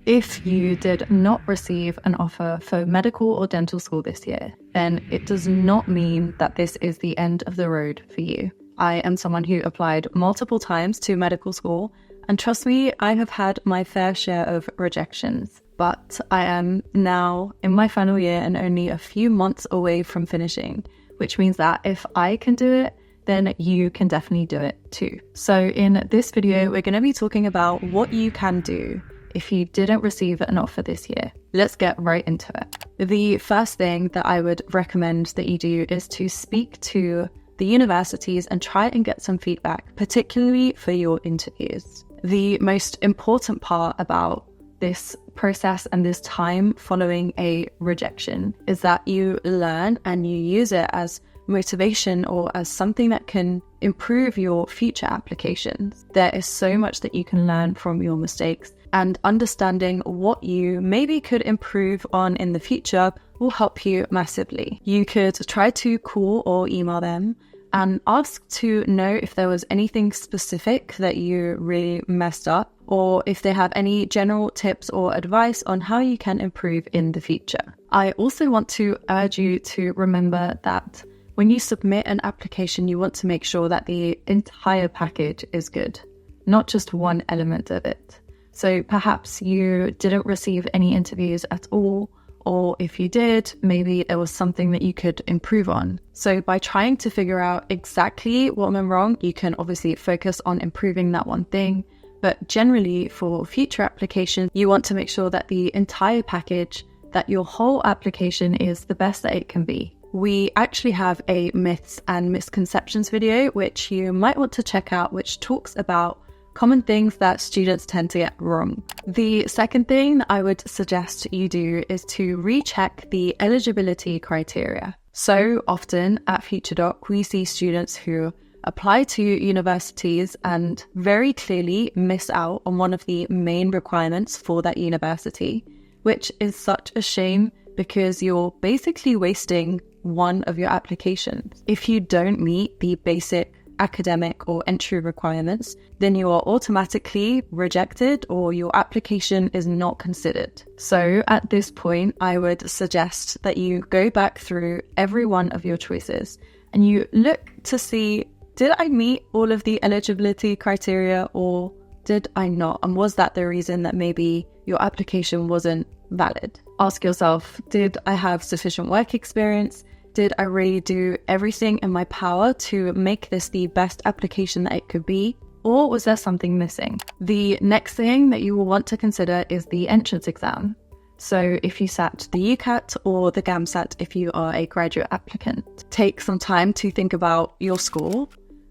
If you did not receive an offer for medical or dental school this year, then it does not mean that this is the end of the road for you. I am someone who applied multiple times to medical school, and trust me, I have had my fair share of rejections. But I am now in my final year and only a few months away from finishing, which means that if I can do it, then you can definitely do it too. So in this video, we're going to be talking about what you can do if you didn't receive an offer this year. Let's get right into it. The first thing that I would recommend that you do is to speak to the universities and try and get some feedback, particularly for your interviews. The most important part about this process and this time following a rejection is that you learn and you use it as motivation or as something that can improve your future applications. There is so much that you can learn from your mistakes, and understanding what you maybe could improve on in the future will help you massively. You could try to call or email them and ask to know if there was anything specific that you really messed up, or if they have any general tips or advice on how you can improve in the future. I also want to urge you to remember that when you submit an application, you want to make sure that the entire package is good, not just one element of it. So perhaps you didn't receive any interviews at all, or if you did, maybe there was something that you could improve on. So by trying to figure out exactly what went wrong, you can obviously focus on improving that one thing. But generally for future applications, you want to make sure that the entire package, that your whole application is the best that it can be. We actually have a myths and misconceptions video, which you might want to check out, which talks about common things that students tend to get wrong. The second thing I would suggest you do is to recheck the eligibility criteria. So often at FutureDoc, we see students who apply to universities and very clearly miss out on one of the main requirements for that university, which is such a shame because you're basically wasting one of your applications. If you don't meet the basic academic or entry requirements, then you are automatically rejected or your application is not considered. So at this point, I would suggest that you go back through every one of your choices and you look to see, did I meet all of the eligibility criteria or did I not? And was that the reason that maybe your application wasn't valid? Ask yourself, did I have sufficient work experience? Did I really do everything in my power to make this the best application that it could be? Or was there something missing? The next thing that you will want to consider is the entrance exam. So if you sat the UCAT or the GAMSAT if you are a graduate applicant, take some time to think about your score.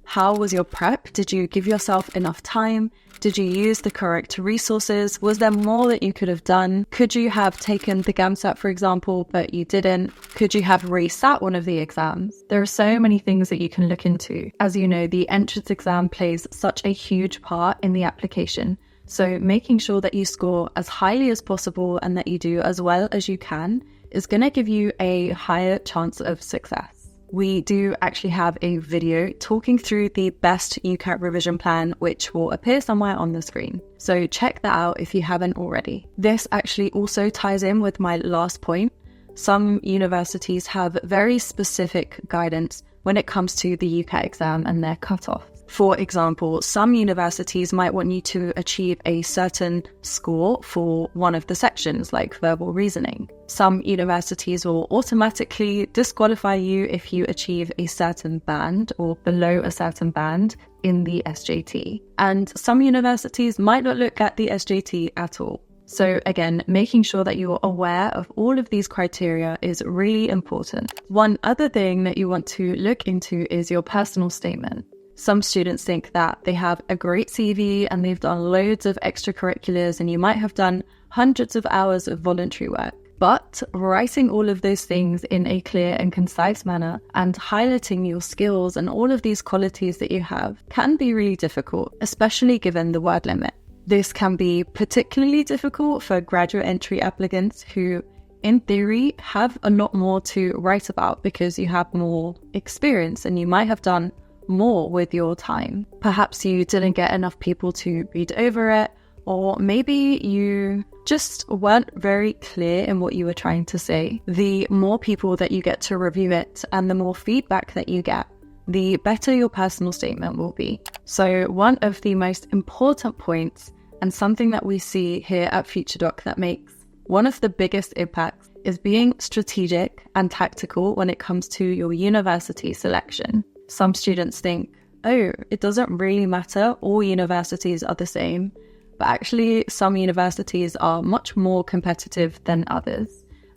How was your prep? Did you give yourself enough time? Did you use the correct resources? Was there more that you could have done? Could you have taken the GAMSAT, for example, but you didn't? Could you have resat one of the exams? There are so many things that you can look into. As you know, the entrance exam plays such a huge part in the application. So making sure that you score as highly as possible and that you do as well as you can is going to give you a higher chance of success. We do actually have a video talking through the best UCAT revision plan, which will appear somewhere on the screen. So check that out if you haven't already. This actually also ties in with my last point. Some universities have very specific guidance when it comes to the UCAT exam and their cutoff. For example, some universities might want you to achieve a certain score for one of the sections, like verbal reasoning. Some universities will automatically disqualify you if you achieve a certain band or below a certain band in the SJT. And some universities might not look at the SJT at all. So again, making sure that you're aware of all of these criteria is really important. One other thing that you want to look into is your personal statement. Some students think that they have a great CV and they've done loads of extracurriculars and you might have done hundreds of hours of voluntary work. But writing all of those things in a clear and concise manner and highlighting your skills and all of these qualities that you have can be really difficult, especially given the word limit. This can be particularly difficult for graduate entry applicants who, in theory, have a lot more to write about because you have more experience and you might have done more with your time. Perhaps you didn't get enough people to read over it, or maybe you just weren't very clear in what you were trying to say. The more people that you get to review it and the more feedback that you get, the better your personal statement will be. So one of the most important points, and something that we see here at FutureDoc that makes one of the biggest impacts, is being strategic and tactical when it comes to your university selection. Some students think, oh, it doesn't really matter, all universities are the same. But actually, some universities are much more competitive than others.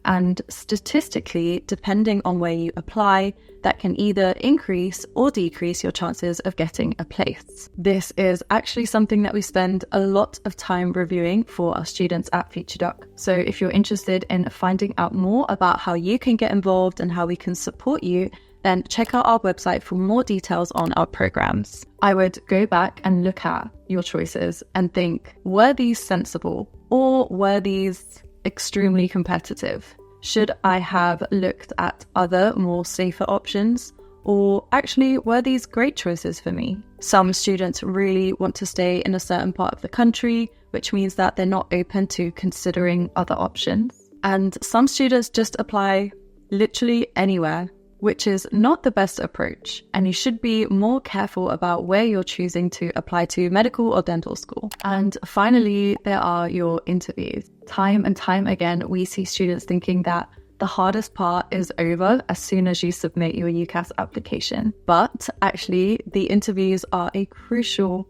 And statistically, depending on where you apply, that can either increase or decrease your chances of getting a place. This is actually something that we spend a lot of time reviewing for our students at FutureDoc. So if you're interested in finding out more about how you can get involved and how we can support you, then check out our website for more details on our programs. I would go back and look at your choices and think, were these sensible or were these extremely competitive? Should I have looked at other more safer options? Or actually, were these great choices for me? Some students really want to stay in a certain part of the country, which means that they're not open to considering other options. And some students just apply literally anywhere, which is not the best approach. And you should be more careful about where you're choosing to apply to medical or dental school. And finally, there are your interviews. Time and time again, we see students thinking that the hardest part is over as soon as you submit your UCAT application. But actually, the interviews are a crucial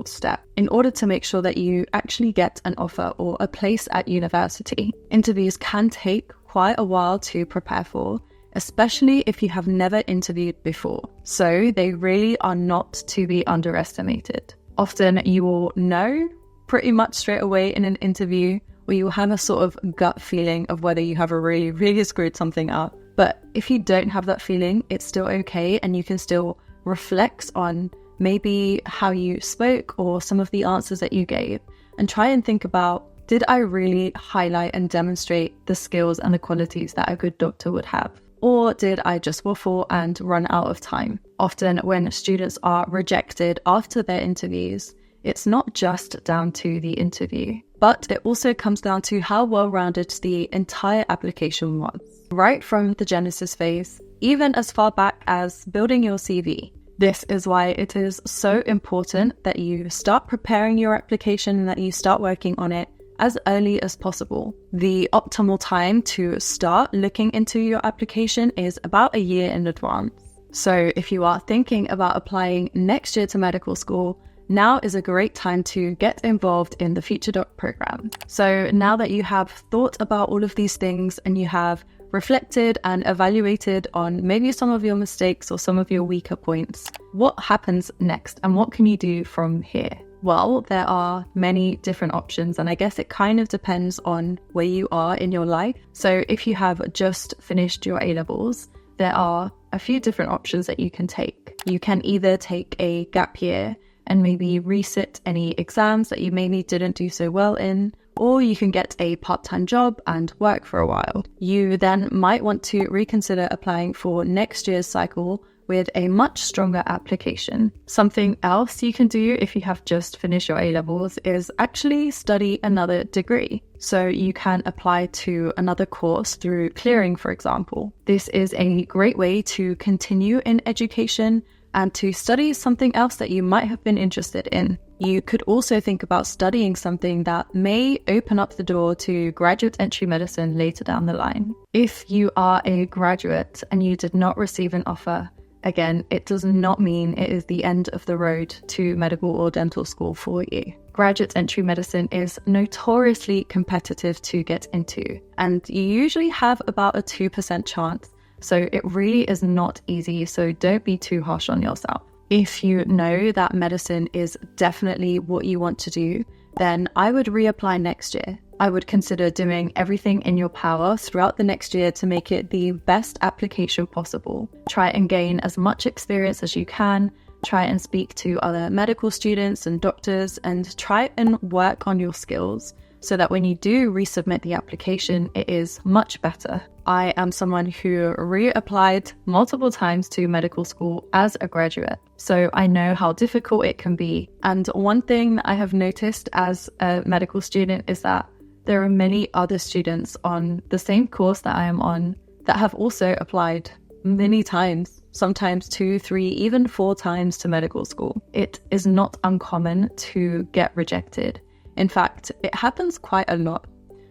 step in order to make sure that you actually get an offer or a place at university. Interviews can take quite a while to prepare for, especially if you have never interviewed before. So they really are not to be underestimated. Often you will know pretty much straight away in an interview, or you'll have a sort of gut feeling of whether you have really screwed something up. But if you don't have that feeling, it's still okay, and you can still reflect on maybe how you spoke or some of the answers that you gave, and try and think about, did I really highlight and demonstrate the skills and the qualities that a good doctor would have? Or did I just waffle and run out of time? Often when students are rejected after their interviews, it's not just down to the interview, but it also comes down to how well-rounded the entire application was. Right from the genesis phase, even as far back as building your CV. This is why it is so important that you start preparing your application and that you start working on it as early as possible. The optimal time to start looking into your application is about a year in advance. So if you are thinking about applying next year to medical school, now is a great time to get involved in the FutureDoc program. So now that you have thought about all of these things and you have reflected and evaluated on maybe some of your mistakes or some of your weaker points, what happens next and what can you do from here? Well, there are many different options, and I guess it kind of depends on where you are in your life. So if you have just finished your A-levels, there are a few different options that you can take. You can either take a gap year and maybe resit any exams that you maybe didn't do so well in, or you can get a part-time job and work for a while. You then might want to reconsider applying for next year's cycle with a much stronger application. Something else you can do if you have just finished your A-levels is actually study another degree. So you can apply to another course through clearing, for example. This is a great way to continue in education and to study something else that you might have been interested in. You could also think about studying something that may open up the door to graduate entry medicine later down the line. If you are a graduate and you did not receive an offer, again, it does not mean it is the end of the road to medical or dental school for you. Graduate entry medicine is notoriously competitive to get into, and you usually have about a 2% chance. So it really is not easy, so don't be too harsh on yourself. If you know that medicine is definitely what you want to do, then I would reapply next year. I would consider doing everything in your power throughout the next year to make it the best application possible. Try and gain as much experience as you can. Try and speak to other medical students and doctors, and try and work on your skills so that when you do resubmit the application, it is much better. I am someone who reapplied multiple times to medical school as a graduate, so I know how difficult it can be. And one thing that I have noticed as a medical student is that there are many other students on the same course that I am on that have also applied many times, sometimes 2, 3, even 4 times to medical school. It is not uncommon to get rejected. In fact, it happens quite a lot.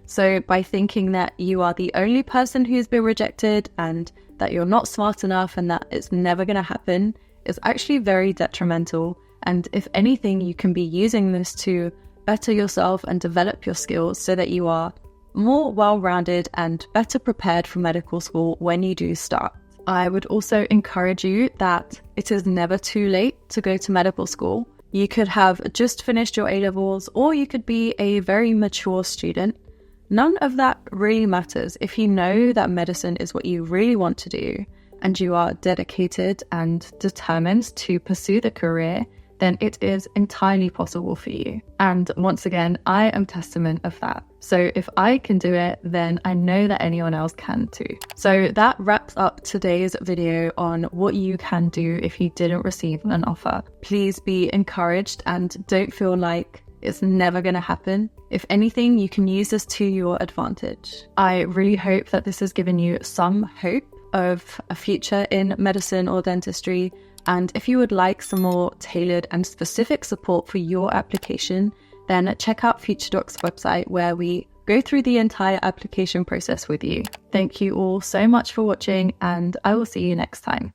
So by thinking that you are the only person who's been rejected and that you're not smart enough and that it's never going to happen is actually very detrimental. And if anything, you can be using this to better yourself and develop your skills so that you are more well-rounded and better prepared for medical school when you do start. I would also encourage you that it is never too late to go to medical school. You could have just finished your A-levels, or you could be a very mature student. None of that really matters. If you know that medicine is what you really want to do and you are dedicated and determined to pursue the career, then it is entirely possible for you. And once again, I am testament of that. So if I can do it, then I know that anyone else can too. So that wraps up today's video on what you can do if you didn't receive an offer. Please be encouraged and don't feel like it's never going to happen. If anything, you can use this to your advantage. I really hope that this has given you some hope of a future in medicine or dentistry. And if you would like some more tailored and specific support for your application, then check out FutureDoc's website where we go through the entire application process with you. Thank you all so much for watching, and I will see you next time.